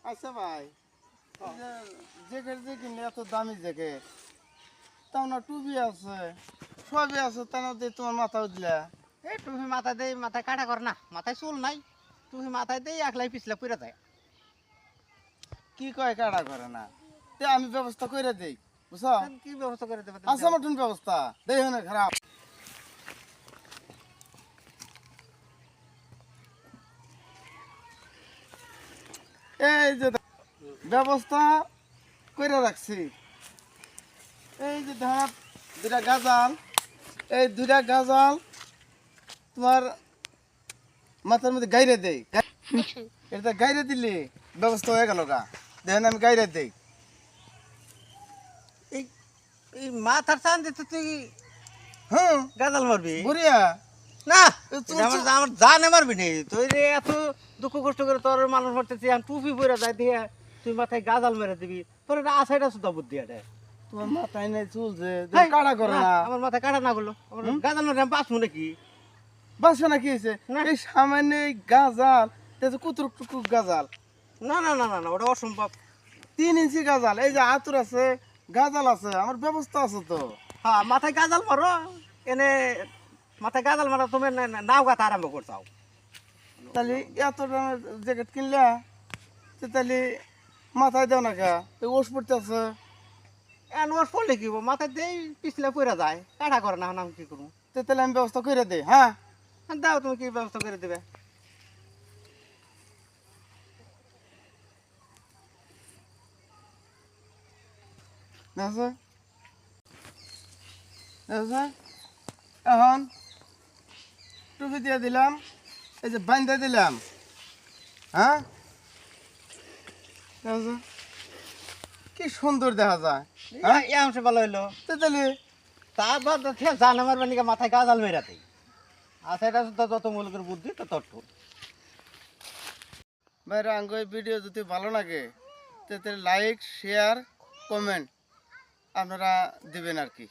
আচ্ছা ভাই, জ্যাকেট যে কিনলে এত দামি জ্যাকেট, তাও না টুপি আছে, সবই আছে, তা না দিয়ে তোমার মাথাও দিলা। এই টুপি মাথায় দেই, মাথায় কাটা কর না, মাথায় চুল নাই, টুপি মাথায় দেই একলাই পিছলে পুরে যায়। কি কয় কাড়া করে না, তে আমি ব্যবস্থা করে দেই, বুঝছো? কি ব্যবস্থা করে দেবে? আছে মতন ব্যবস্থা, দেই না খারাপ। এই যে ব্যবস্থা করে রাখছি, এই যে ধাপ দুটা গাজাল, এই দুটা গাজাল তোমার মাথার মধ্যে গাইরে দেই, এটা গাইরে দিলে ব্যবস্থা হয়ে গেল গা। দেখেন আমি গাইরে দেই। এই এই মাথার চান দিতে তুই হ্যাঁ গাজাল মারবি বুড়িয়া, না? চুল- এটা আমার জানে মারবি নি তুই রে, এত দুঃখ কষ্ট করে তোর মানুষ মারতেছি, আমি টুপি পরে যায় দিয়ে তুই মাথায় গাজাল মেরে দিবি, তোর এটা আশাইটা শুধু বুদ্ধি এটা। তোমার মাথায় নাই চুল যে হেই, কাড়া করে না, আমার মাথায় কাটা না করলো, আমার গাজাল মেরে আমি বাঁচবো নাকি? বাসা না কি হয়েছে? না। এই সামান্য এই গাজাল, কুতুরুক টুকুক গাজাল, না না না না না, ওটা অসম্ভব। 3 ইঞ্চি গাজাল, এই যে আতুর আছে, গাজাল আছে, আমার ব্যবস্থা আছে তো। হ্যাঁ, মাথায় গাজাল মারো, এনে মাথায় গাজাল মারা তুমি নাও গাথা আরম্ভ করছাও। তাহলে এত দামের জ্যাকেট কিনলা, তো তাহলে মাথায় দেও না কা, ওষ পড়তে আছে। এন ওর পড়লে কি হবো? মাথায় দেই পিছলে পড়ে যায়, কাটা করে না, আমি কি করবো? তাহলে আমি ব্যবস্থা করে দেই। হ্যাঁ দাও, তুমি কি ব্যবস্থা করে দেবে? দেখছো দেখছো, এখন টুপি দিয়ে দিলাম, এই যে বান্ধা দিলাম। হ্যাঁ দেখছো কি সুন্দর দেখা যায়। হ্যাঁ এই অংশ ভালো হইলো। তাহলে তার বাদ জান আমার বানিকে মাথায় গাজাল মেরাতেই আচ্ছা, এটা যত মূলকের বুদ্ধি তো তত। ভাইরা আঙ্গ এই ভিডিও যদি ভালো লাগে তাহলে লাইক শেয়ার কমেন্ট আপনারা দিবেন আর কি।